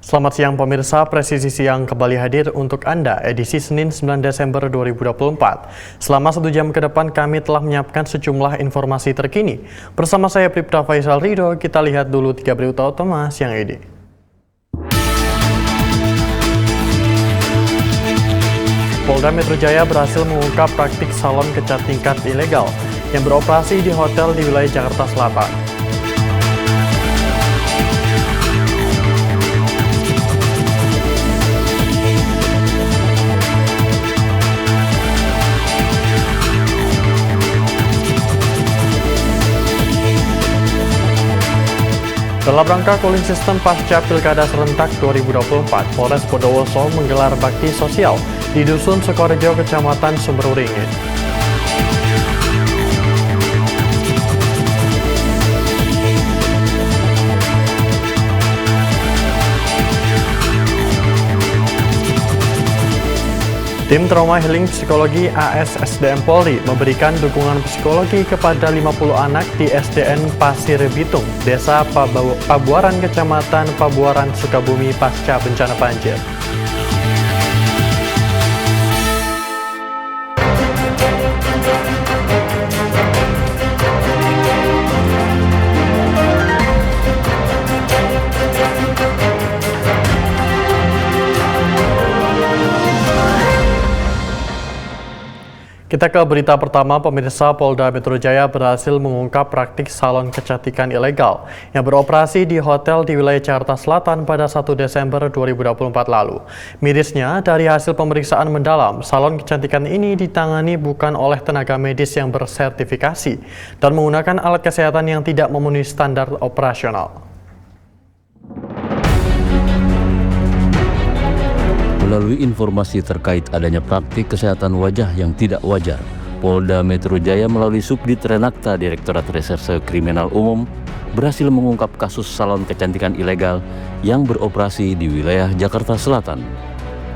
Selamat siang pemirsa, Presisi Siang kembali hadir untuk Anda edisi Senin 9 Desember 2024. Selama 1 jam ke depan kami telah menyiapkan sejumlah informasi terkini. Bersama saya Pripta Faisal Ridho, kita lihat dulu 3 berita utama siang ini. Polda Metro Jaya berhasil mengungkap praktik salon kecantikan ilegal yang beroperasi di hotel di wilayah Jakarta Selatan. Dalam rangka cooling system pasca Pilkada Serentak 2024, Polres Bondowoso menggelar bakti sosial di Dusun Sukorejo, Kecamatan Sumberuringin. Tim Trauma Healing Psikologi ASSDM Polri memberikan dukungan psikologi kepada 50 anak di SDN Pasir Bitung, Desa Pabuaran, Kecamatan Pabuaran, Sukabumi pasca bencana banjir. Kita ke berita pertama, pemirsa. Polda Metro Jaya berhasil mengungkap praktik salon kecantikan ilegal yang beroperasi di hotel di wilayah Jakarta Selatan pada 1 Desember 2024 lalu. Mirisnya, dari hasil pemeriksaan mendalam, salon kecantikan ini ditangani bukan oleh tenaga medis yang bersertifikasi dan menggunakan alat kesehatan yang tidak memenuhi standar operasional. Melalui informasi terkait adanya praktik kesehatan wajah yang tidak wajar, Polda Metro Jaya melalui Subdit Renakta Direktorat Reserse Kriminal Umum berhasil mengungkap kasus salon kecantikan ilegal yang beroperasi di wilayah Jakarta Selatan.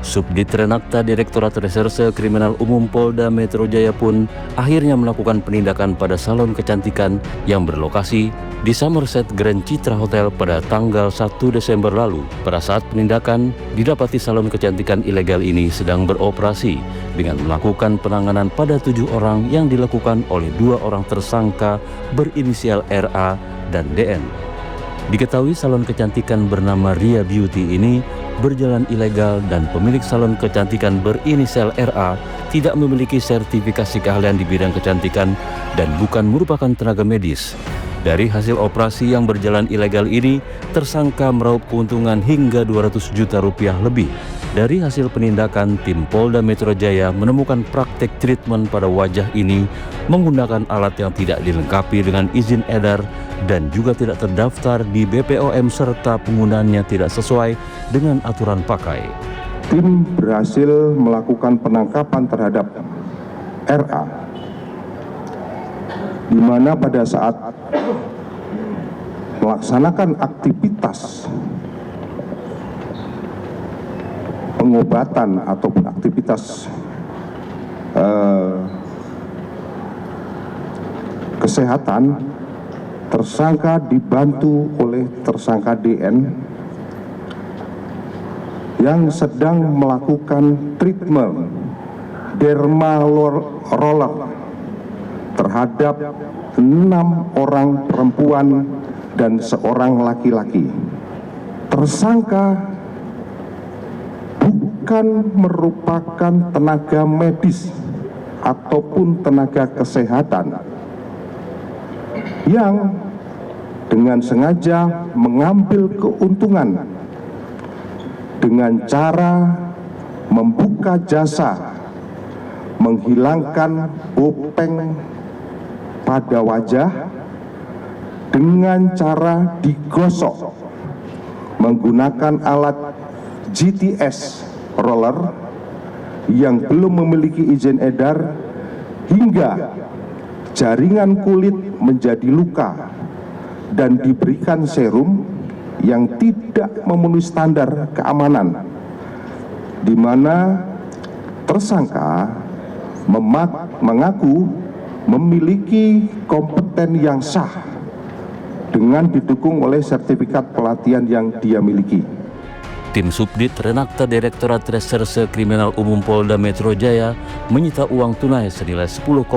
Subdit Renakta Direktorat Reserse Kriminal Umum Polda Metro Jaya pun akhirnya melakukan penindakan pada salon kecantikan yang berlokasi di Somerset Grand Citra Hotel pada tanggal 1 Desember lalu. Pada saat penindakan, didapati salon kecantikan ilegal ini sedang beroperasi dengan melakukan penanganan pada 7 orang yang dilakukan oleh 2 orang tersangka berinisial RA dan DN. Diketahui salon kecantikan bernama Ria Beauty ini berjalan ilegal dan pemilik salon kecantikan berinisial RA tidak memiliki sertifikasi keahlian di bidang kecantikan dan bukan merupakan tenaga medis. Dari hasil operasi yang berjalan ilegal ini, tersangka meraup keuntungan hingga 200 juta rupiah lebih. Dari hasil penindakan, tim Polda Metro Jaya menemukan praktek treatment pada wajah ini menggunakan alat yang tidak dilengkapi dengan izin edar dan juga tidak terdaftar di BPOM serta penggunaannya tidak sesuai dengan aturan pakai. Tim berhasil melakukan penangkapan terhadap RA, di mana pada saat melaksanakan aktivitas pengobatan ataupun aktivitas kesehatan, tersangka dibantu oleh tersangka DN yang sedang melakukan treatment derma roller terhadap 6 orang perempuan dan 1 laki-laki. Tersangka bukan merupakan tenaga medis ataupun tenaga kesehatan yang dengan sengaja mengambil keuntungan dengan cara membuka jasa menghilangkan bopeng pada wajah dengan cara digosok menggunakan alat GTS roller yang belum memiliki izin edar hingga jaringan kulit menjadi luka dan diberikan serum yang tidak memenuhi standar keamanan, di mana tersangka mengaku memiliki kompeten yang sah dengan didukung oleh sertifikat pelatihan yang dia miliki. Tim Subdit Renakta Direktorat Reserse Kriminal Umum Polda Metro Jaya menyita uang tunai senilai 10,7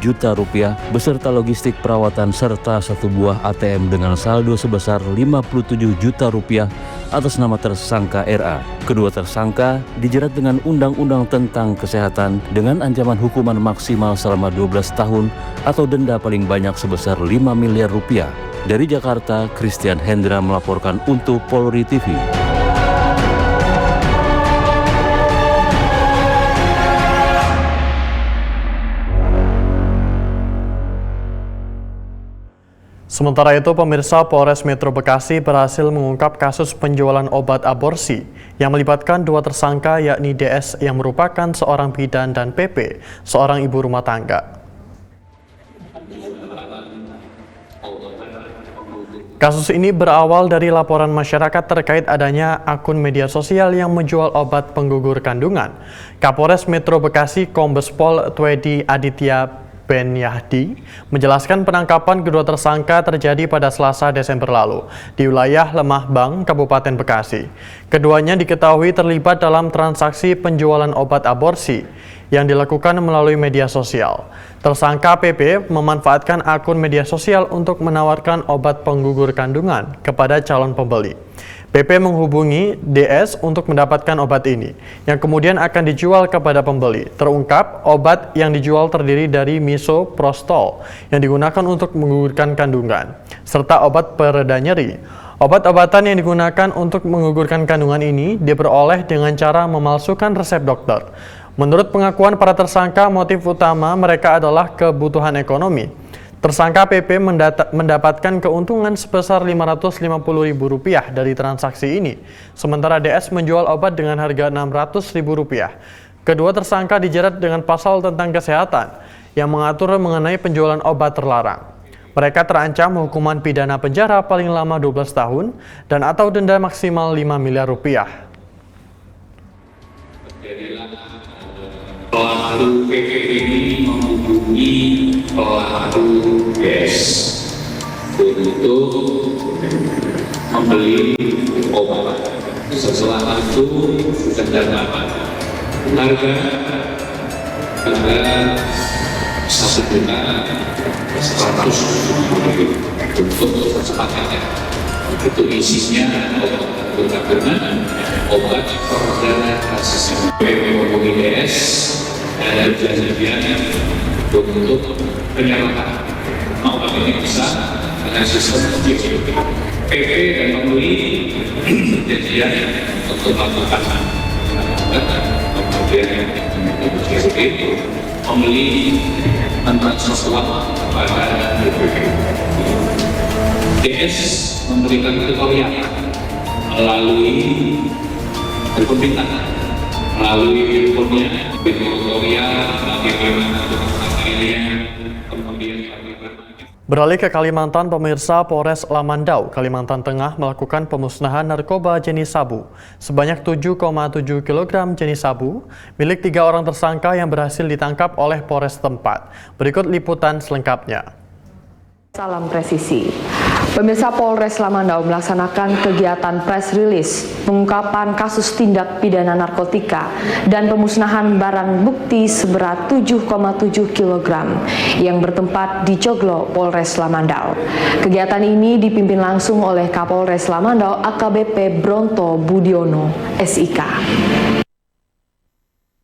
juta rupiah beserta logistik perawatan serta satu buah ATM dengan saldo sebesar 57 juta rupiah atas nama tersangka RA. Kedua tersangka dijerat dengan Undang-Undang tentang Kesehatan dengan ancaman hukuman maksimal selama 12 tahun atau denda paling banyak sebesar 5 miliar rupiah. Dari Jakarta, Christian Hendra melaporkan untuk Polri TV. Sementara itu, pemirsa, Polres Metro Bekasi berhasil mengungkap kasus penjualan obat aborsi yang melibatkan dua tersangka, yakni DS yang merupakan seorang bidan dan PP, seorang ibu rumah tangga. Kasus ini berawal dari laporan masyarakat terkait adanya akun media sosial yang menjual obat penggugur kandungan. Kapolres Metro Bekasi Kombes Pol Twedi Aditya Ben Yahdi menjelaskan penangkapan kedua tersangka terjadi pada Selasa Desember lalu di wilayah Lemah Bang, Kabupaten Bekasi. Keduanya diketahui terlibat dalam transaksi penjualan obat aborsi yang dilakukan melalui media sosial. Tersangka PP memanfaatkan akun media sosial untuk menawarkan obat penggugur kandungan kepada calon pembeli. PP menghubungi DS untuk mendapatkan obat ini, yang kemudian akan dijual kepada pembeli. Terungkap, obat yang dijual terdiri dari misoprostol yang digunakan untuk menggugurkan kandungan, serta obat pereda nyeri. Obat-obatan yang digunakan untuk menggugurkan kandungan ini diperoleh dengan cara memalsukan resep dokter. Menurut pengakuan para tersangka, motif utama mereka adalah kebutuhan ekonomi. Tersangka PP mendapatkan keuntungan sebesar Rp550.000 dari transaksi ini, sementara DS menjual obat dengan harga Rp600.000. Kedua tersangka dijerat dengan pasal tentang kesehatan yang mengatur mengenai penjualan obat terlarang. Mereka terancam hukuman pidana penjara paling lama 12 tahun dan atau denda maksimal Rp5 miliar. Pelaku PP ini menghubungi pelaku DS untuk membeli obat. Setelah itu sudah dapat harga 1.170.000 untuk percepatannya. Itu isinya obat perdana kasus menghubungi DS dan perjanjian untuk penyerahan obat ini bisa dengan sistem PP dan pembeli perjanjian untuk melakukan kemudian pembeli mentransfer uang kepada PP. DS memberikan tutorial melalui berpindah melalui infonya, tutorial bagaimana materialnya, kemudian Beralih ke Kalimantan, pemirsa, Polres Lamandau, Kalimantan Tengah melakukan pemusnahan narkoba jenis sabu sebanyak 7,7 kg jenis sabu milik 3 orang tersangka yang berhasil ditangkap oleh Polres tempat. Berikut liputan selengkapnya. Salam presisi. Pemirsa, Polres Lamandau melaksanakan kegiatan press release pengungkapan kasus tindak pidana narkotika dan pemusnahan barang bukti seberat 7,7 kg yang bertempat di Joglo, Polres Lamandau. Kegiatan ini dipimpin langsung oleh Kapolres Lamandau AKBP Bronto Budiono, SIK.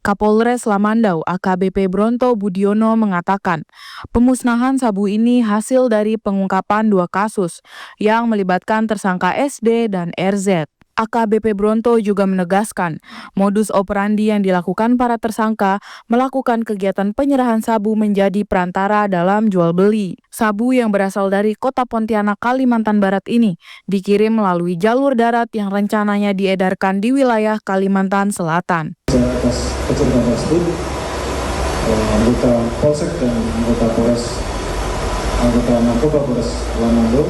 Kapolres Lamandau AKBP Bronto Budiono mengatakan, pemusnahan sabu ini hasil dari pengungkapan 2 kasus yang melibatkan tersangka SD dan RZ. AKBP Bronto juga menegaskan, modus operandi yang dilakukan para tersangka melakukan kegiatan penyerahan sabu menjadi perantara dalam jual beli. Sabu yang berasal dari kota Pontianak, Kalimantan Barat ini dikirim melalui jalur darat yang rencananya diedarkan di wilayah Kalimantan Selatan. Atas kecelakaan tersebut, anggota Polsek dan anggota narkoba Polres Lamandau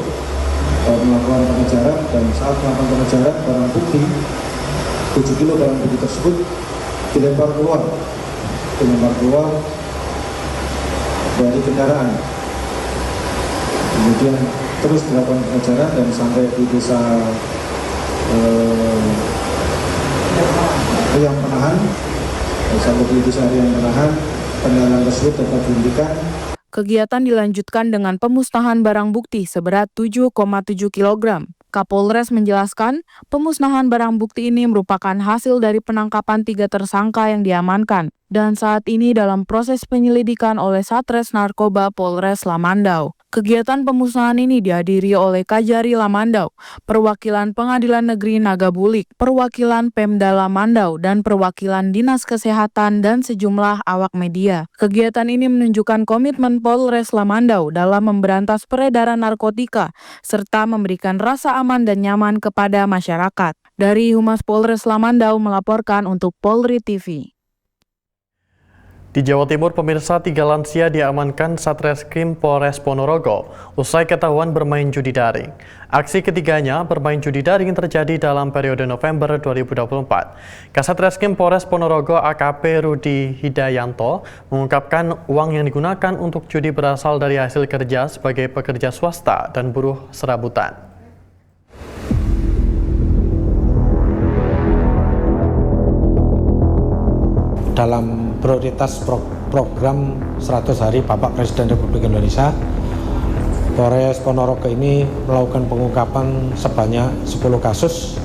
melakukan pengejaran, dan saat melakukan pengejaran barang bukti 7 kilo barang bukti tersebut dilempar keluar dari kendaraan. Kemudian terus dilakukan pengejaran dan sampai di desa Riang Penahan. Sampai di desa Riang Penahan, kendaraan tersebut dapat dihentikan. Kegiatan dilanjutkan dengan pemusnahan barang bukti seberat 7,7 kg. Kapolres menjelaskan, pemusnahan barang bukti ini merupakan hasil dari penangkapan 3 tersangka yang diamankan dan saat ini dalam proses penyelidikan oleh Satres Narkoba Polres Lamandau. Kegiatan pemusnahan ini dihadiri oleh Kajari Lamandau, perwakilan Pengadilan Negeri Nagabulik, perwakilan Pemda Lamandau, dan perwakilan Dinas Kesehatan dan sejumlah awak media. Kegiatan ini menunjukkan komitmen Polres Lamandau dalam memberantas peredaran narkotika serta memberikan rasa aman dan nyaman kepada masyarakat. Dari Humas Polres Lamandau melaporkan untuk Polri TV. Di Jawa Timur, pemirsa, 3 lansia diamankan Satreskrim Polres Ponorogo usai ketahuan bermain judi daring. Aksi ketiganya bermain judi daring terjadi dalam periode November 2024. Kasatreskrim Polres Ponorogo AKP Rudi Hidayanto mengungkapkan uang yang digunakan untuk judi berasal dari hasil kerja sebagai pekerja swasta dan buruh serabutan. Dalam prioritas program 100 hari Bapak Presiden Republik Indonesia, Polres Ponorogo ini melakukan pengungkapan sebanyak 10 kasus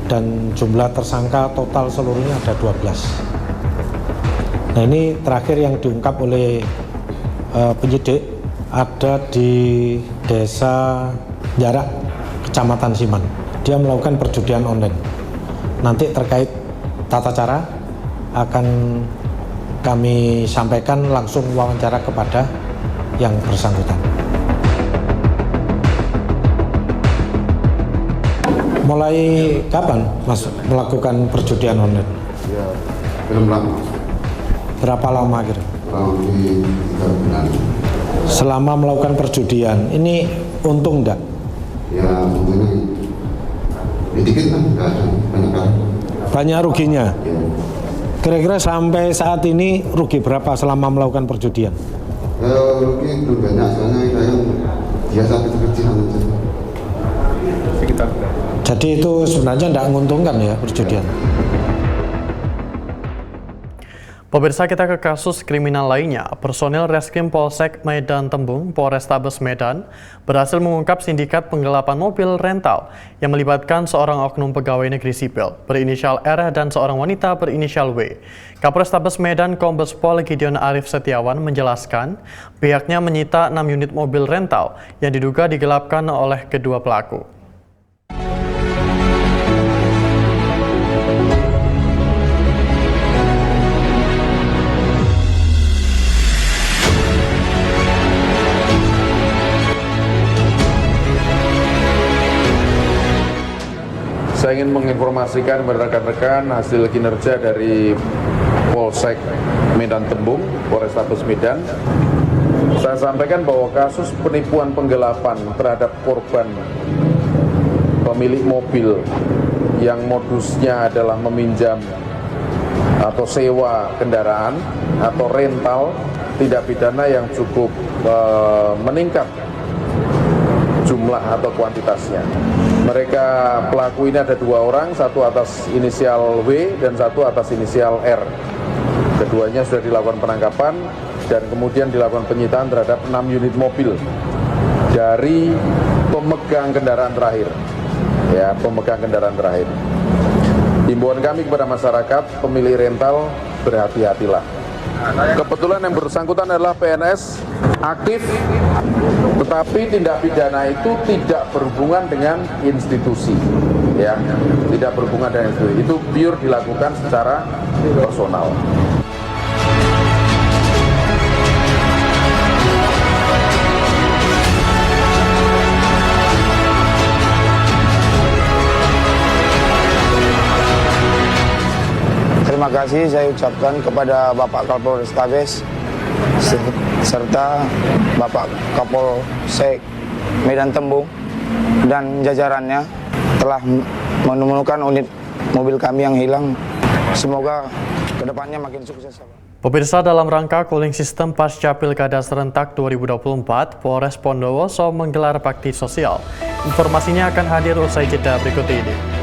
dan jumlah tersangka total seluruhnya ada 12. Nah, ini terakhir yang diungkap oleh penyidik ada di Desa Jarak, Kecamatan Siman. Dia melakukan perjudian online. Nanti terkait tata cara akan kami sampaikan langsung wawancara kepada yang bersangkutan. Mulai kapan Mas melakukan perjudian online? Ya, belum lama. Berapa lama kira? Kurang lebih 3 bulan. Selama melakukan perjudian, ini untung enggak? Ya, untungnya dikit kan, enggak ada banyak kali. Banyak ruginya? Ya. Kira-kira sampai saat ini rugi berapa selama melakukan perjudian? Ya, rugi belum banyak, soalnya yang biasa kecil-kecilan aja. Jadi itu sebenarnya tidak menguntungkan ya perjudian. Pemirsa, kita ke kasus kriminal lainnya. Personil Reskrim Polsek Medan Tembung, Polrestabes Medan, berhasil mengungkap sindikat penggelapan mobil rental yang melibatkan seorang oknum pegawai negeri sipil berinisial R dan seorang wanita berinisial W. Kapolrestabes Medan Kombes Pol Gideon Arif Setiawan menjelaskan pihaknya menyita 6 unit mobil rental yang diduga digelapkan oleh kedua pelaku. Saya ingin menginformasikan kepada rekan-rekan hasil kinerja dari Polsek Medan Tembung, Polrestabes Medan. Saya sampaikan bahwa kasus penipuan penggelapan terhadap korban pemilik mobil yang modusnya adalah meminjam atau sewa kendaraan atau rental tindak pidana yang cukup meningkat jumlah atau kuantitasnya. Mereka pelaku ini ada 2 orang, satu atas inisial W dan satu atas inisial R. Keduanya sudah dilakukan penangkapan dan kemudian dilakukan penyitaan terhadap 6 unit mobil dari pemegang kendaraan terakhir. Ya, pemegang kendaraan terakhir. Himbauan kami kepada masyarakat, pemilik rental, berhati-hatilah. Kebetulan yang bersangkutan adalah PNS aktif, tetapi tindak pidana itu tidak berhubungan dengan institusi, ya, tidak berhubungan dengan institusi. Itu pure dilakukan secara personal. Terima kasih saya ucapkan kepada Bapak Kapolrestabes serta Bapak Kapolsek Medan Tembung dan jajarannya telah menemukan unit mobil kami yang hilang. Semoga kedepannya makin sukses. Pemirsa, dalam rangka cooling system pasca Pilkada Serentak 2024, Polres Bondowoso menggelar bakti sosial. Informasinya akan hadir usai jeda berikut ini.